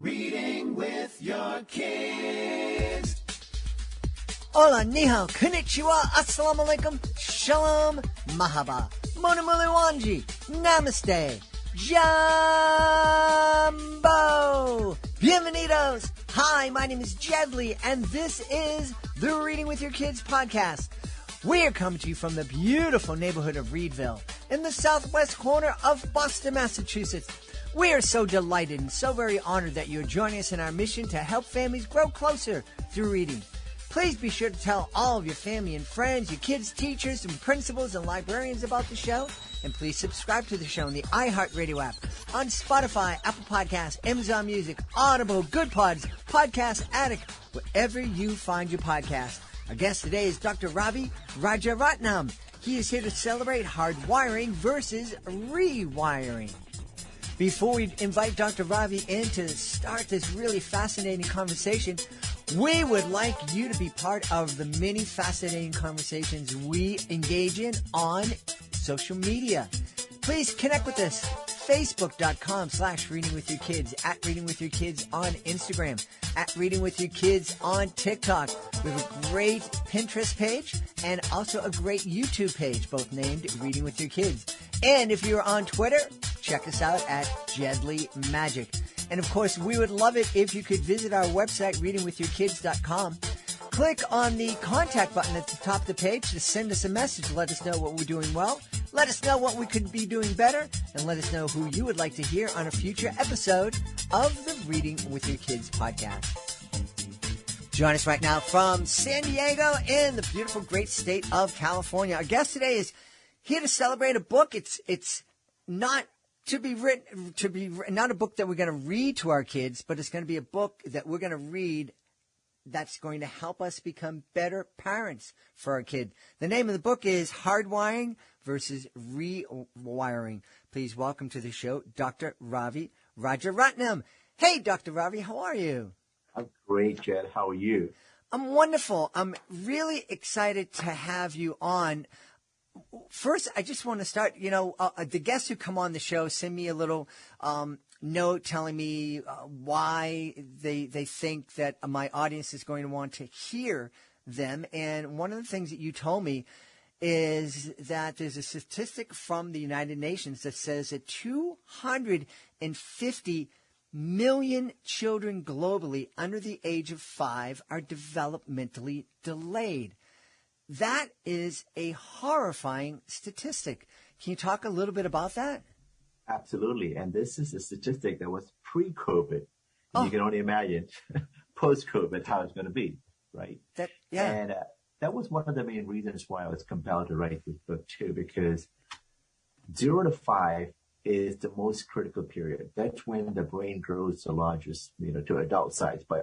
Reading with your kids. Hola, ni hao, konnichiwa, assalamu alaikum, shalom, mahaba, monamuli wanji, namaste, jambo, bienvenidos. Hi, my name is Jedley, and this is the Reading with Your Kids podcast. We're coming to you from the beautiful neighborhood of Reedville in the southwest corner of Boston, Massachusetts. We are so delighted and so very honored that you're joining us in our mission to help families grow closer through reading. Please be sure to tell all of your family and friends, your kids, teachers, and principals and librarians about the show. And please subscribe to the show on the iHeartRadio app, on Spotify, Apple Podcasts, Amazon Music, Audible, Good Pods, Podcast Addict, wherever you find your podcast. Our guest today is Dr. Ravi Rajaratnam. He is here to celebrate hardwiring versus rewiring. Before we invite Dr. Ravi in to start this really fascinating conversation, we would like you to be part of the many fascinating conversations we engage in on social media. Please connect with us. Facebook.com/readingwithyourkids, at Reading With Your Kids on Instagram, at Reading With Your Kids on TikTok. We have a great Pinterest page and also a great YouTube page, both named Reading With Your Kids. And if you're on Twitter, check us out at Jedley Magic. And of course, we would love it if you could visit our website, readingwithyourkids.com. Click on the contact button at the top of the page to send us a message. Let us know what we're doing well. Let us know what we could be doing better. And let us know who you would like to hear on a future episode of the Reading with Your Kids podcast. Join us right now from San Diego in the beautiful, great state of California. Our guest today is here to celebrate a book. It's not to be written, not a book that we're going to read to our kids, but it's going to be a book that we're going to read that's going to help us become better parents for our kid. The name of the book is Hardwiring Vs Rewiring. Please welcome to the show, Dr. Ravi Rajaratnam. Hey, Dr. Ravi, how are you? I'm great, Jed. How are you? I'm wonderful. I'm really excited to have you on. First, I just want to start, the guests who come on the show send me a little note telling me why they think that my audience is going to want to hear them. And one of the things that you told me is that there's a statistic from the United Nations that says that 250 million children globally under the age of 5 are developmentally delayed. That is a horrifying statistic. Can you talk a little bit about that? Absolutely. And this is a statistic that was pre-COVID. You can only imagine post-COVID how it's going to be, right? And that was one of the main reasons why I was compelled to write this book too, because 0 to 5 is the most critical period. That's when the brain grows the largest, to adult size. By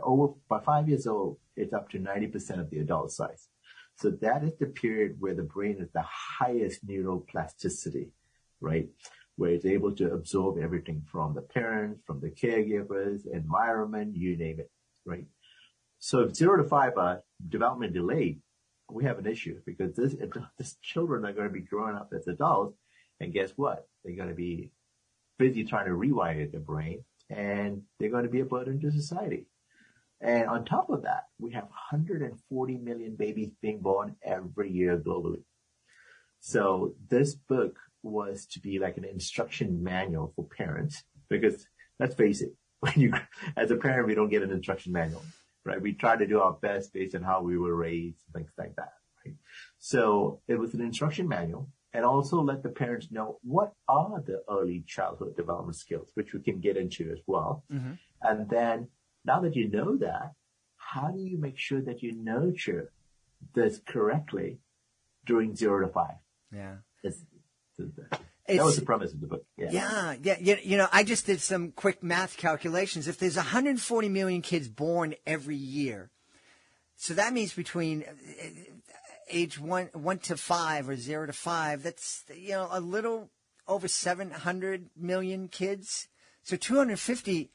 5 years old, it's up to 90% of the adult size. So that is the period where the brain is the highest neuroplasticity, right? Where it's able to absorb everything from the parents, from the caregivers, environment, you name it, right? So if 0 to 5 are development delayed, we have an issue because these children are going to be growing up as adults. And guess what? They're going to be busy trying to rewire their brain, and they're going to be a burden to society. And on top of that, we have 140 million babies being born every year globally. So this book was to be like an instruction manual for parents, because let's face it, as a parent, we don't get an instruction manual, right? We try to do our best based on how we were raised, things like that, right? So it was an instruction manual, and also let the parents know what are the early childhood development skills, which we can get into as well. Mm-hmm. And then now that you know that, how do you make sure that you nurture this correctly during 0 to 5? Yeah. That was the premise of the book. Yeah. I just did some quick math calculations. If there's 140 million kids born every year, so that means between age 1 to 5 or 0 to 5, that's, a little over 700 million kids. So 250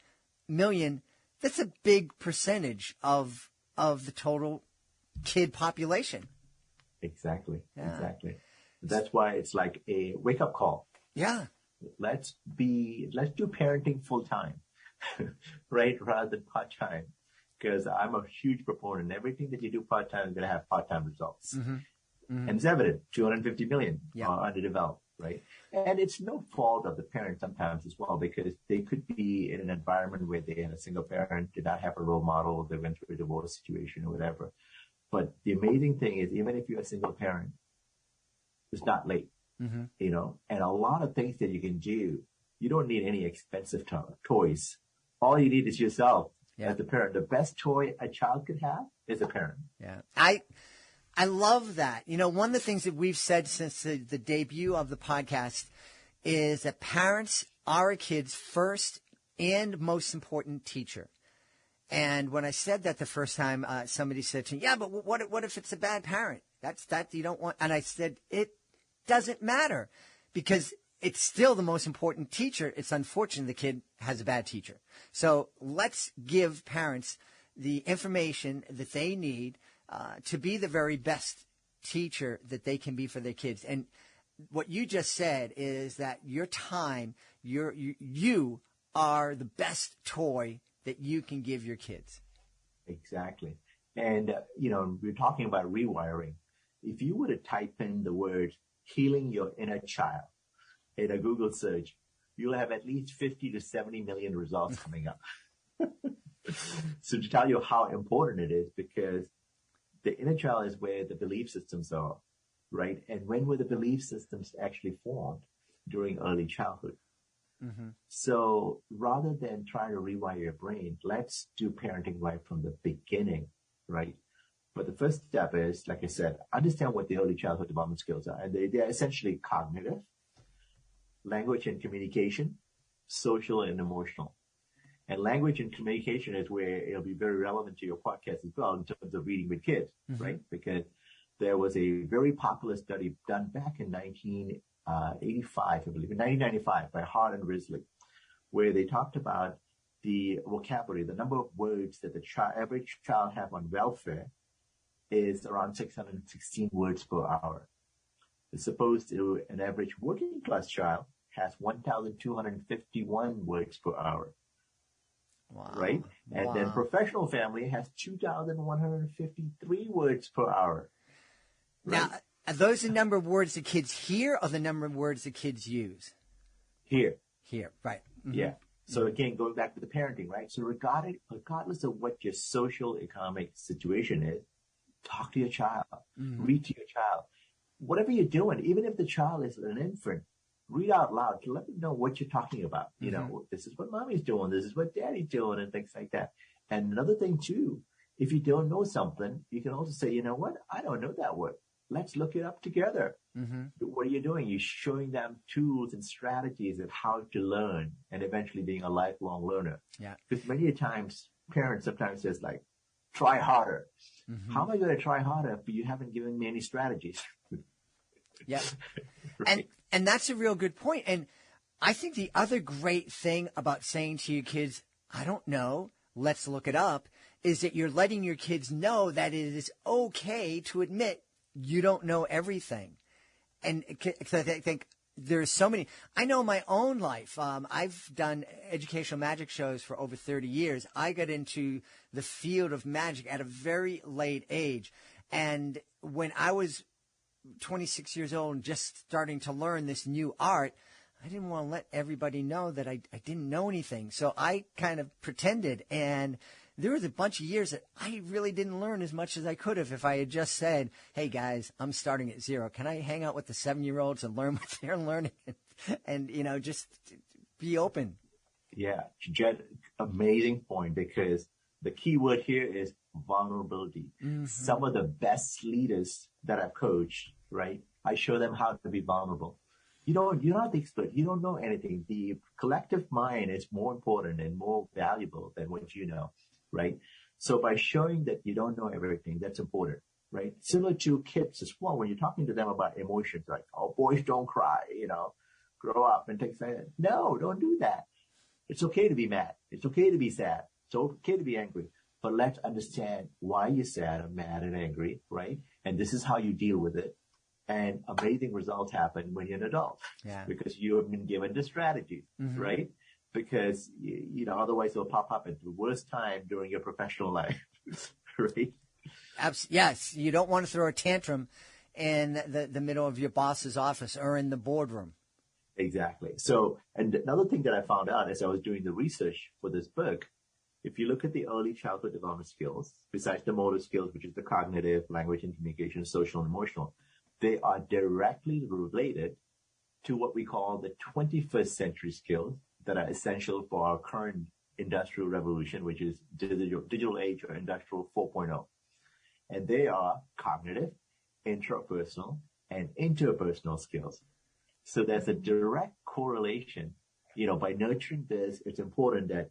million, that's a big percentage of the total kid population. Exactly. That's why it's like a wake-up call. Yeah. Let's do parenting full time. right? Rather than part-time. Because I'm a huge proponent. Everything that you do part-time is going to have part-time results. Mm-hmm. Mm-hmm. And it's evident, 250 million yeah. are underdeveloped, right? And it's no fault of the parent sometimes as well, because they could be in an environment where they had a single parent, did not have a role model, they went through a divorce situation or whatever. But the amazing thing is, even if you're a single parent, it's not late, mm-hmm. you know, and a lot of things that you can do. You don't need any expensive toys. All you need is yourself as the parent. The best toy a child could have is a parent. Yeah. I love that. You know, one of the things that we've said since the debut of the podcast is that parents are a kid's first and most important teacher. And when I said that the first time, somebody said to me, yeah, but what if it's a bad parent? That's you don't want. And I said, it doesn't matter, because it's still the most important teacher. It's unfortunate the kid has a bad teacher. So let's give parents the information that they need to be the very best teacher that they can be for their kids. And what you just said is that your time, you are the best toy that you can give your kids. Exactly. And, you know, we're talking about rewiring. If you were to type in the word healing your inner child in a Google search, you'll have at least 50 to 70 million results coming up. So to tell you how important it is, because the inner child is where the belief systems are, right? And when were the belief systems actually formed? During early childhood. Mm-hmm. So rather than trying to rewire your brain, let's do parenting right from the beginning, right? But the first step is, like I said, understand what the early childhood development skills are. And they're essentially cognitive, language and communication, social and emotional. And language and communication is where it'll be very relevant to your podcast as well in terms of reading with kids, mm-hmm. right? Because there was a very popular study done back in 1985, I believe, in 1995 by Hart and Risley, where they talked about the vocabulary, the number of words that the average child have on welfare is around 616 words per hour. As opposed to an average working class child has 1,251 words per hour. Wow. Right? And then professional family has 2,153 words per hour. Right? Now, are those the number of words the kids hear or the number of words the kids use? Here, right. Mm-hmm. Yeah. So again, going back to the parenting, right? So regardless of what your social economic situation is, talk to your child, mm-hmm. read to your child. Whatever you're doing, even if the child is an infant, read out loud to let them know what you're talking about. You mm-hmm. know, this is what mommy's doing, this is what daddy's doing, and things like that. And another thing too, if you don't know something, you can also say, you know what, I don't know that word. Let's look it up together. Mm-hmm. What are you doing? You're showing them tools and strategies of how to learn and eventually being a lifelong learner. Yeah. Because many times parents sometimes says like, try harder. Mm-hmm. How am I going to try harder if you haven't given me any strategies? Yeah. Right. And that's a real good point. And I think the other great thing about saying to your kids, I don't know, let's look it up, is that you're letting your kids know that it is okay to admit you don't know everything. And cause I think there's so many. I know my own life. I've done educational magic shows for over 30 years. I got into the field of magic at a very late age. And when I was 26 years old and just starting to learn this new art, I didn't want to let everybody know that I didn't know anything. So I kind of pretended. And there was a bunch of years that I really didn't learn as much as I could have if I had just said, hey, guys, I'm starting at zero. Can I hang out with the 7-year-olds and learn what they're learning? And, you know, just be open. Yeah, Jed, amazing point, because the key word here is vulnerability. Mm-hmm. Some of the best leaders that I've coached, right, I show them how to be vulnerable. You're not the expert. You don't know anything. The collective mind is more important and more valuable than what you know. Right? So by showing that you don't know everything, that's important, right? Similar to kids as well, when you're talking to them about emotions, like, oh, boys don't cry, you know, grow up and things like that. No, don't do that. It's okay to be mad. It's okay to be sad. It's okay to be angry. But let's understand why you're sad and mad and angry, right? And this is how you deal with it. And amazing results happen when you're an adult. Yeah. Because you have been given the strategies, mm-hmm. right? because, otherwise it'll pop up at the worst time during your professional life, right? Yes, you don't want to throw a tantrum in the middle of your boss's office or in the boardroom. Exactly. So, and another thing that I found out as I was doing the research for this book, if you look at the early childhood development skills, besides the motor skills, which is the cognitive, language and communication, social and emotional, they are directly related to what we call the 21st century skills that are essential for our current industrial revolution, which is digital age or industrial 4.0. And they are cognitive, intrapersonal, and interpersonal skills. So there's a direct correlation. By nurturing this, it's important that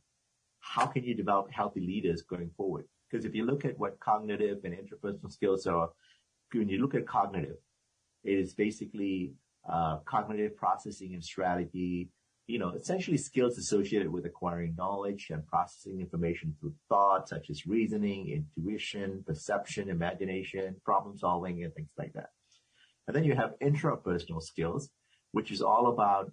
how can you develop healthy leaders going forward? Because if you look at what cognitive and interpersonal skills are, when you look at cognitive, it is basically cognitive processing and strategy, essentially skills associated with acquiring knowledge and processing information through thought, such as reasoning, intuition, perception, imagination, problem solving, and things like that. And then you have intrapersonal skills, which is all about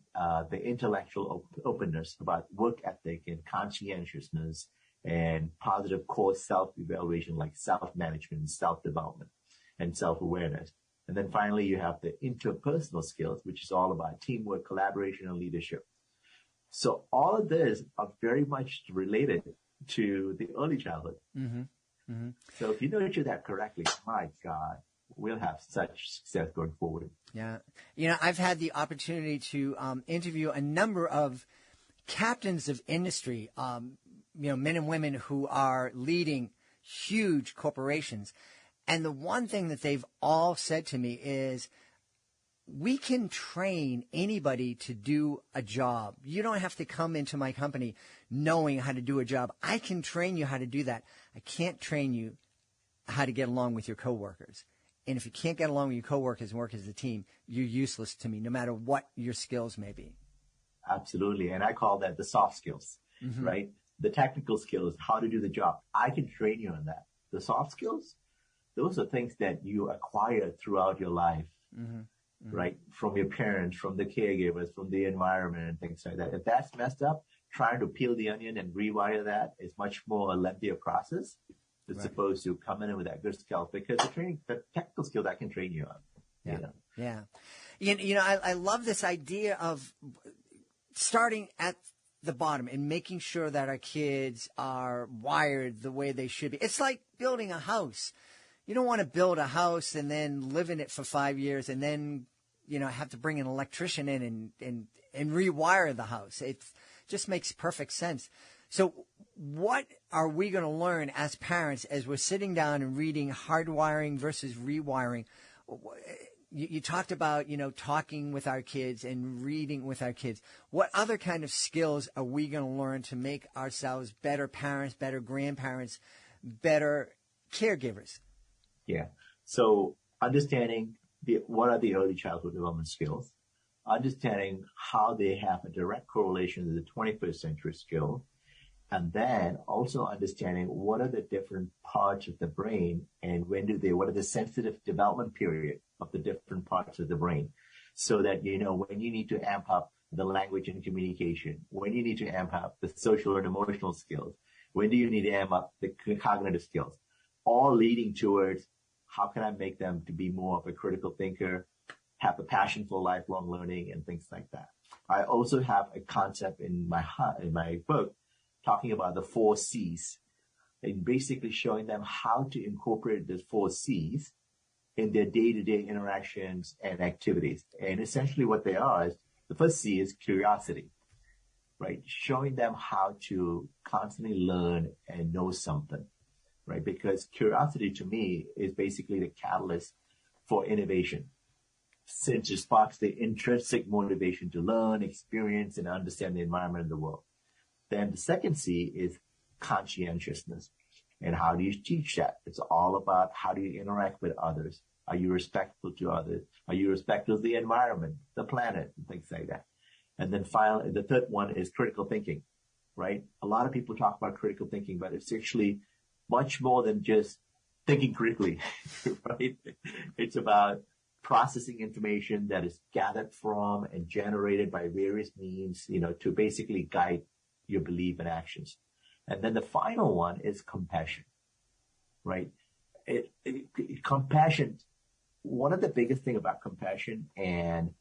the intellectual openness, about work ethic and conscientiousness and positive core self-evaluation like self-management, self-development, and self-awareness. And then finally, you have the interpersonal skills, which is all about teamwork, collaboration, and leadership. So all of this are very much related to the early childhood. Mm-hmm. Mm-hmm. So if you nurture that correctly, my God, we'll have such success going forward. Yeah. I've had the opportunity to interview a number of captains of industry, men and women who are leading huge corporations. And the one thing that they've all said to me is, we can train anybody to do a job. You don't have to come into my company knowing how to do a job. I can train you how to do that. I can't train you how to get along with your coworkers. And if you can't get along with your coworkers and work as a team, you're useless to me, no matter what your skills may be. Absolutely. And I call that the soft skills, mm-hmm. right? The technical skills, how to do the job. I can train you on that. The soft skills, those are things that you acquire throughout your life, mm-hmm. Mm-hmm. right? From your parents, from the caregivers, from the environment and things like that. If that's messed up, trying to peel the onion and rewire that is much more a lengthier process as opposed to coming in with that good skill, because the technical skills I can train you on. Yeah. Yeah. I love this idea of starting at the bottom and making sure that our kids are wired the way they should be. It's like building a house. You don't want to build a house and then live in it for 5 years and then, have to bring an electrician in and rewire the house. It just makes perfect sense. So what are we going to learn as parents as we're sitting down and reading Hardwiring versus Rewiring? You talked about, talking with our kids and reading with our kids. What other kind of skills are we going to learn to make ourselves better parents, better grandparents, better caregivers? Yeah. So understanding what are the early childhood development skills, understanding how they have a direct correlation to the 21st century skill, and then also understanding what are the different parts of the brain and what are the sensitive development period of the different parts of the brain, so that, when you need to amp up the language and communication, when you need to amp up the social and emotional skills, when do you need to amp up the cognitive skills, all leading towards how can I make them to be more of a critical thinker, have a passion for lifelong learning and things like that. I also have a concept in my book talking about the 4 C's and basically showing them how to incorporate the 4 C's in their day-to-day interactions and activities. And essentially what they are is, the first C is curiosity, right? Showing them how to constantly learn and know something, right? Because curiosity to me is basically the catalyst for innovation, since it sparks the intrinsic motivation to learn, experience, and understand the environment and the world. Then the second C is conscientiousness. And how do you teach that? It's all about how do you interact with others? Are you respectful to others? Are you respectful of the environment, the planet, and things like that? And then finally, the third one is critical thinking, right? A lot of people talk about critical thinking, but it's actually much more than just thinking critically, right? It's about processing information that is gathered from and generated by various means, to basically guide your belief and actions. And then the final one is compassion, right? Compassion, one of the biggest thing about compassion, and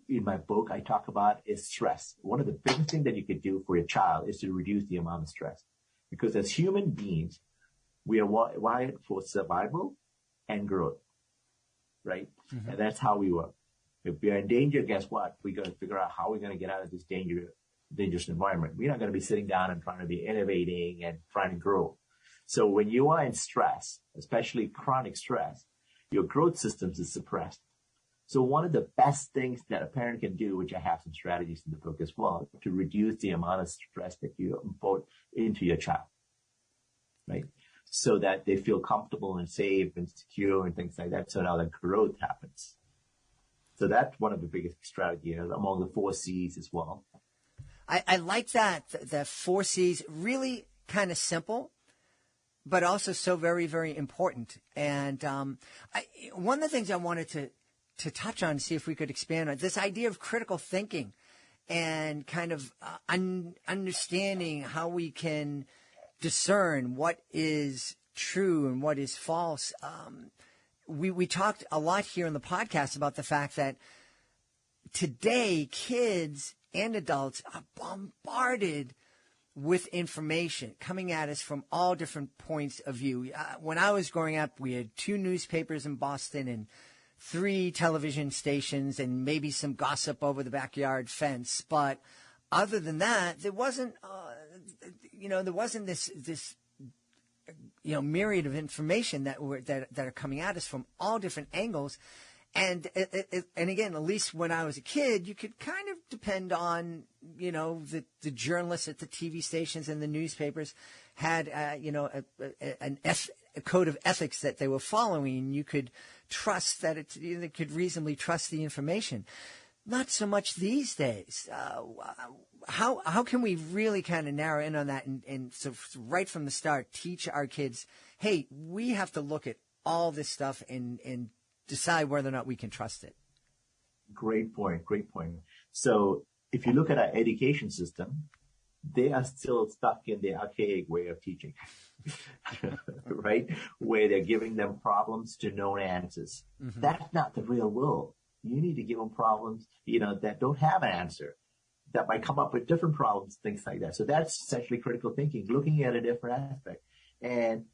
in my book I talk about, is stress. One of the biggest things that you could do for your child is to reduce the amount of stress. Because as human beings, we are wired for survival and growth, right? Mm-hmm. And that's how we work. If we are in danger, guess what? We got to figure out how we're going to get out of this dangerous environment. We're not going to be sitting down and trying to be innovating and trying to grow. So when you are in stress, especially chronic stress, your growth systems is suppressed. So one of the best things that a parent can do, which I have some strategies in the book as well, to reduce the amount of stress that you import into your child, right? So that they feel comfortable and safe and secure and things like that. So now the growth happens. So that's one of the biggest strategies among the 4 C's as well. I like that. The 4 C's, really kind of simple, but also so very, very important. And one of the things I wanted to touch on, see if we could expand on this idea of critical thinking and kind of understanding how we can discern what is true and what is false. We talked a lot here in the podcast about the fact that today kids and adults are bombarded with information coming at us from all different points of view. When I was growing up, we had 2 newspapers in Boston and 3 television stations and maybe some gossip over the backyard fence. But other than that, there wasn't, there wasn't this myriad of information that are coming at us from all different angles. And again, at least when I was a kid, you could kind of depend on, the journalists at the TV stations and the newspapers had, a code of ethics that they were following. You could trust that they could reasonably trust the information. Not so much these days. How can we really kind of narrow in on that and so right from the start teach our kids, hey, we have to look at all this stuff and decide whether or not we can trust it? Great point. So if you look at our education system, they are still stuck in the archaic way of teaching, right? Where they're giving them problems to known answers. Mm-hmm. That's not the real world. You need to give them problems, that don't have an answer, that might come up with different problems, things like that. So that's essentially critical thinking, looking at a different aspect. And,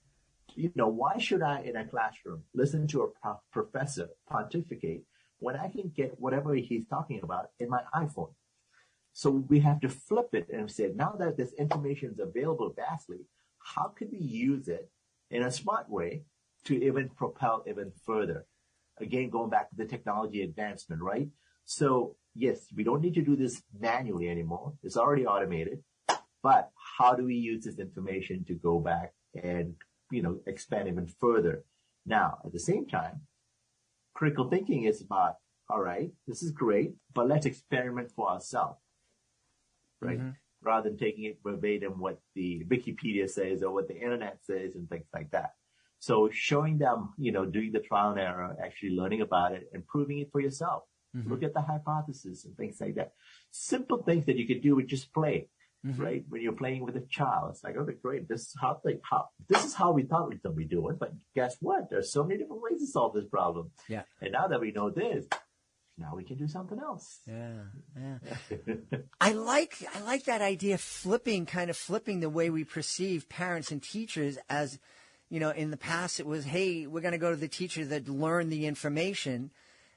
why should I, in a classroom, listen to a professor pontificate when I can get whatever he's talking about in my iPhone? So we have to flip it and say, now that this information is available vastly, how could we use it in a smart way to even propel even further? Again, going back to the technology advancement, right? So yes, we don't need to do this manually anymore. It's already automated. But how do we use this information to go back and, expand even further? Now, at the same time, critical thinking is about, all right, this is great, but let's experiment for ourselves, right? Mm-hmm. Rather than taking it verbatim what the Wikipedia says or what the internet says and things like that. So showing them, doing the trial and error, actually learning about it and proving it for yourself. Mm-hmm. Look at the hypothesis and things like that. Simple things that you could do with just play, mm-hmm. right? When you're playing with a child, it's like, okay, great. This is how we thought we'd be doing. But guess what? There's so many different ways to solve this problem. Yeah. And now that we know this, now we can do something else. Yeah. I like that idea, flipping the way we perceive parents and teachers as, in the past it was, hey, we're going to go to the teacher that learned the information.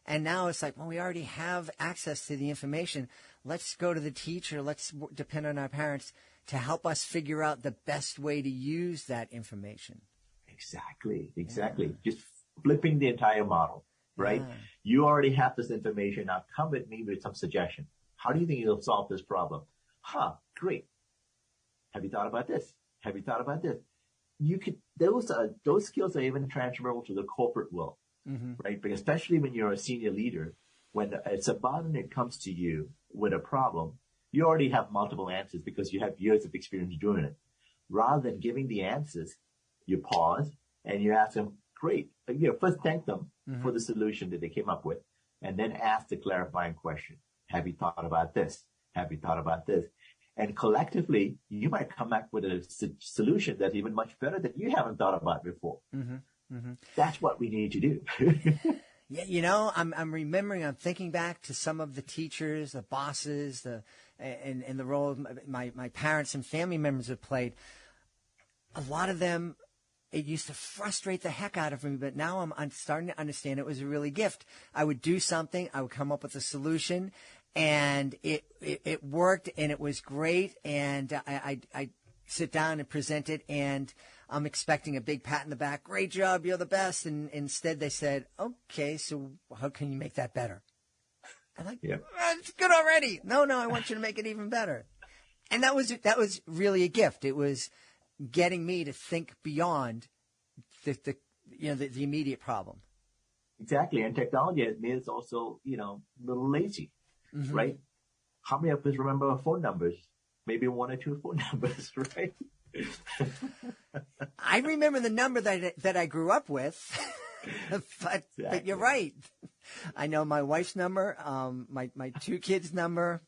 And now it's like, well, we already have access to the information. Let's go to the teacher. Let's depend on our parents to help us figure out the best way to use that information. Exactly. Yeah. Just flipping the entire model, right? Yeah. You already have this information. Now come with me with some suggestion. How do you think you'll solve this problem? Great. Have you thought about this? Have you thought about this? Those skills are even transferable to the corporate world. Mm-hmm. Right? But especially when you're a senior leader, when a subordinate comes to you with a problem, you already have multiple answers because you have years of experience doing it. Rather than giving the answers, you pause and you ask them, great. First thank them mm-hmm. for the solution that they came up with, and then ask the clarifying question. Have you thought about this? Have you thought about this? And collectively, you might come back with a solution that's even much better that you haven't thought about before. That's what we need to do. Yeah, I'm remembering, I'm thinking back to some of the teachers, the bosses, and the role my parents and family members have played. A lot of them, it used to frustrate the heck out of me, but now I'm starting to understand it was a really gift. I would do something, I would come up with a solution, and it worked, and it was great, and I sit down and present it, and I'm expecting a big pat in the back. Great job, you're the best. And instead they said, okay, so how can you make that better? I'm like, it's good already. No, I want you to make it even better. And that was really a gift. It was getting me to think beyond the immediate problem. Exactly. And technology has made us also, a little lazy, right? How many of us remember our phone numbers? Maybe one or two phone numbers, right? I remember the number that I grew up with, but you're right. I know my wife's number, my two kids' number,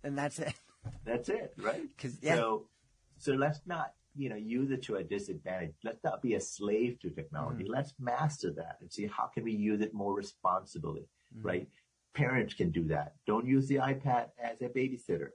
and that's it. That's it, right? So let's not, use it to a disadvantage. Let's not be a slave to technology. Let's master that and see how can we use it more responsibly, right? Parents can do that. Don't use the iPad as a babysitter.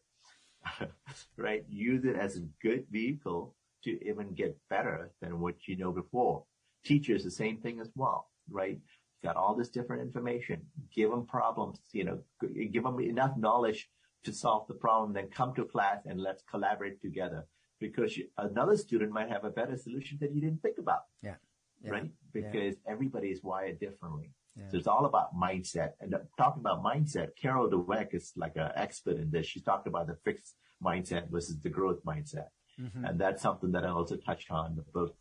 Right? Use it as a good vehicle to even get better than what you know before. Teachers, the same thing as well, right? Got all this different information. Give them problems, give them enough knowledge to solve the problem, then come to class and let's collaborate together. Because another student might have a better solution that you didn't think about. Yeah. Right? Because everybody is wired differently. Yeah. So it's all about mindset. And talking about mindset, Carol Dweck is like an expert in this. She talked about the fixed mindset versus the growth mindset. And that's something that I also touched on in the book,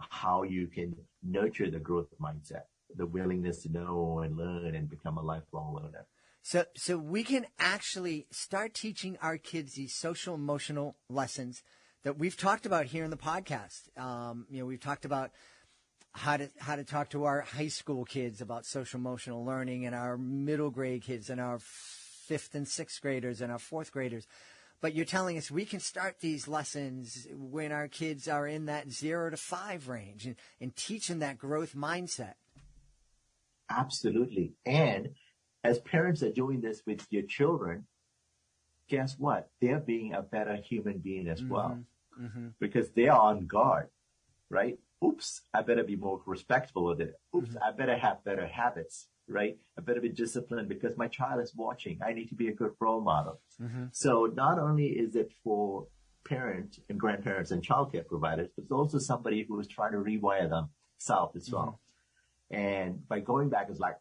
how you can nurture the growth mindset, the willingness to know and learn and become a lifelong learner. So we can actually start teaching our kids these social emotional lessons that we've talked about here in the podcast. We've talked about how to talk to our high school kids about social emotional learning, and our middle grade kids, and our 5th and 6th graders, and our 4th graders. But you're telling us we can start these lessons when our kids are in that 0 to 5 range and teach them that growth mindset. Absolutely. And as parents are doing this with your children, guess what? They're being a better human being as well, because they are on guard, right? Oops, I better be more respectful with it. Oops, I better have better habits, right? I better be disciplined because my child is watching. I need to be a good role model. So not only is it for parents and grandparents and childcare providers, but it's also somebody who is trying to rewire themselves as well. And by going back, it's like,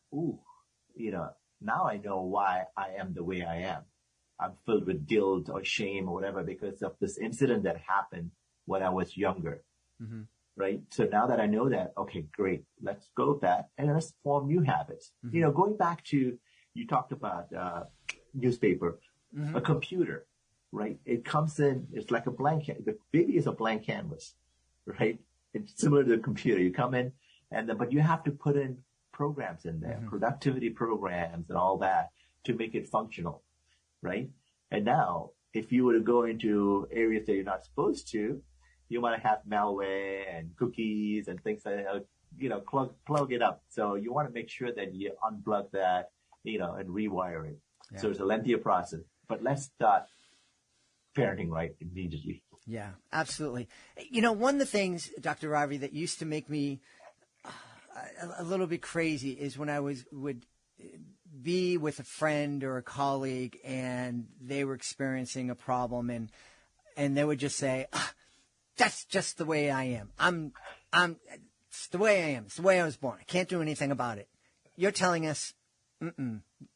now I know why I am the way I am. I'm filled with guilt or shame or whatever because of this incident that happened when I was younger. Right? So now that I know that, okay, great. Let's go with that. And let's form new habits. Going back to, you talked about newspaper, a computer, right? It comes in, it's like a blank, the baby is a blank canvas, right? It's similar to the computer. You come in but you have to put in programs in there, productivity programs and all that to make it functional, right? And now, if you were to go into areas that you're not supposed to, you might have malware and cookies and things like that, plug it up. So you want to make sure that you unplug that, and rewire it. Yeah. So it's a lengthier process, but let's start parenting right immediately. Yeah, absolutely. One of the things, Dr. Ravi, that used to make me a little bit crazy is when I would be with a friend or a colleague and they were experiencing a problem and they would just say, that's just the way I am. It's the way I am. It's the way I was born. I can't do anything about it. You're telling us,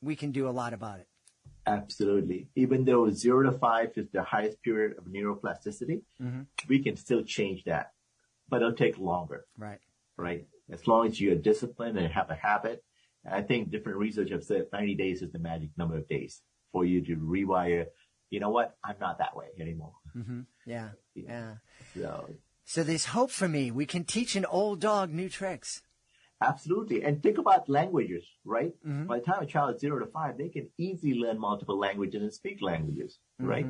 we can do a lot about it. Absolutely. Even though 0 to 5 is the highest period of neuroplasticity, we can still change that, but it'll take longer. Right. As long as you're disciplined and have a habit. I think different research have said 90 days is the magic number of days for you to rewire. You know what? I'm not that way anymore. Yeah. So there's hope for me. We can teach an old dog new tricks. Absolutely. And think about languages, right? By the time a child is 0 to 5, they can easily learn multiple languages and speak languages, right?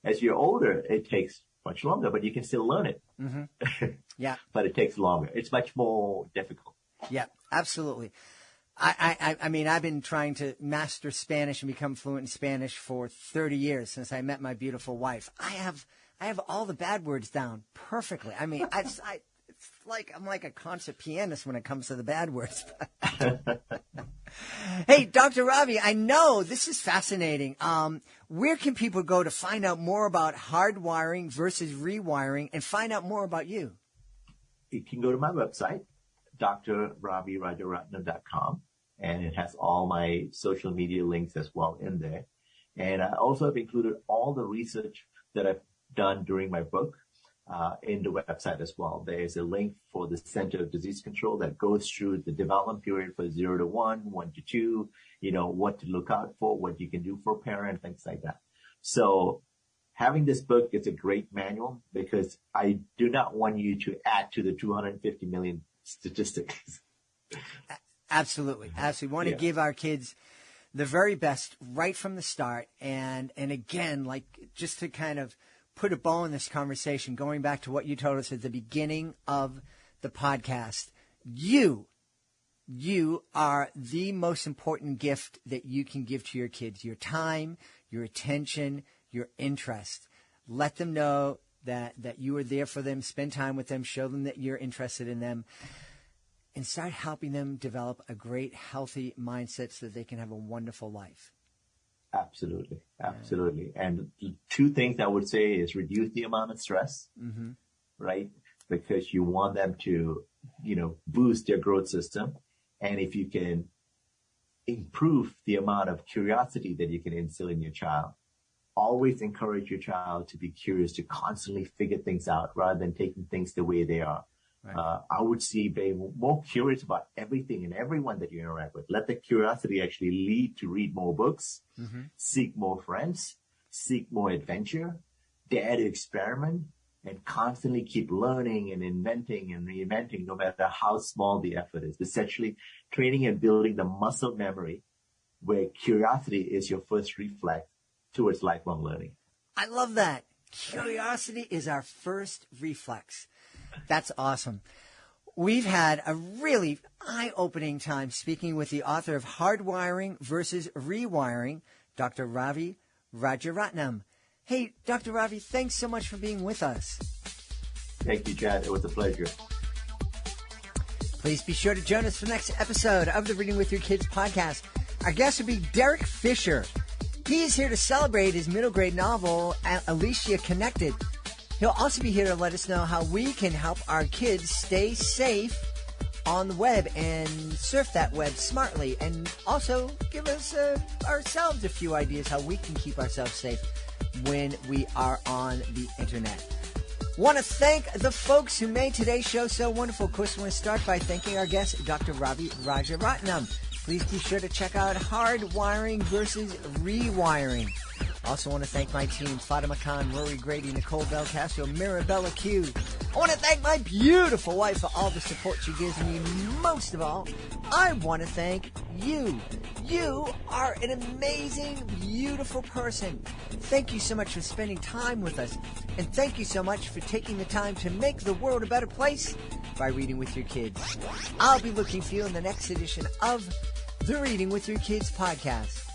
As you're older, it takes much longer, but you can still learn it. Mm-hmm. Yeah. But it takes longer. It's much more difficult. Yeah, absolutely. I mean, I've been trying to master Spanish and become fluent in Spanish for 30 years since I met my beautiful wife. I have all the bad words down perfectly. I mean, it's like I'm like a concert pianist when it comes to the bad words. Hey, Dr. Ravi, I know this is fascinating. Where can people go to find out more about hardwiring versus rewiring and find out more about you? You can go to my website, drravirajaratnam.com, and it has all my social media links as well in there. And I also have included all the research that I've done during my book in the website as well. There's a link for the Center of Disease Control that goes through the development period for 0 to 1, 1 to 2, what to look out for, what you can do for a parent, things like that. So having this book is a great manual because I do not want you to add to the 250 million statistics. Absolutely. Absolutely. Want to give our kids the very best right from the start. And again, like just to kind of put a bow in this conversation, going back to what you told us at the beginning of the podcast, you are the most important gift that you can give to your kids, your time, your attention, your interest. Let them know that you are there for them, spend time with them, show them that you're interested in them, and start helping them develop a great, healthy mindset so that they can have a wonderful life. Absolutely. Absolutely. And two things I would say is reduce the amount of stress, right? Because you want them to, boost their growth system. And if you can improve the amount of curiosity that you can instill in your child, always encourage your child to be curious, to constantly figure things out rather than taking things the way they are. Right. I would see being more curious about everything and everyone that you interact with. Let the curiosity actually lead to read more books, seek more friends, seek more adventure, dare to experiment, and constantly keep learning and inventing and reinventing no matter how small the effort is. Essentially training and building the muscle memory where curiosity is your first reflex towards lifelong learning. I love that. Curiosity is our first reflex. That's awesome. We've had a really eye-opening time speaking with the author of Hardwiring Vs Rewiring, Dr. Ravi Rajaratnam. Hey, Dr. Ravi, thanks so much for being with us. Thank you, Chad. It was a pleasure. Please be sure to join us for the next episode of the Reading with Your Kids podcast. Our guest will be Derek Fisher. He is here to celebrate his middle grade novel, Alicia Connected. He'll also be here to let us know how we can help our kids stay safe on the web and surf that web smartly, and also give us ourselves a few ideas how we can keep ourselves safe when we are on the internet. Want to thank the folks who made today's show so wonderful. Of course, we want to start by thanking our guest, Dr. Ravi Rajaratnam. Please be sure to check out Hardwiring Vs Rewiring. Also want to thank my team, Fatima Khan, Rory Grady, Nicole Belcastro, Mirabella Q. I want to thank my beautiful wife for all the support she gives me. Most of all, I want to thank you. You are an amazing, beautiful person. Thank you so much for spending time with us. And thank you so much for taking the time to make the world a better place by reading with your kids. I'll be looking for you in the next edition of the Reading with Your Kids podcast.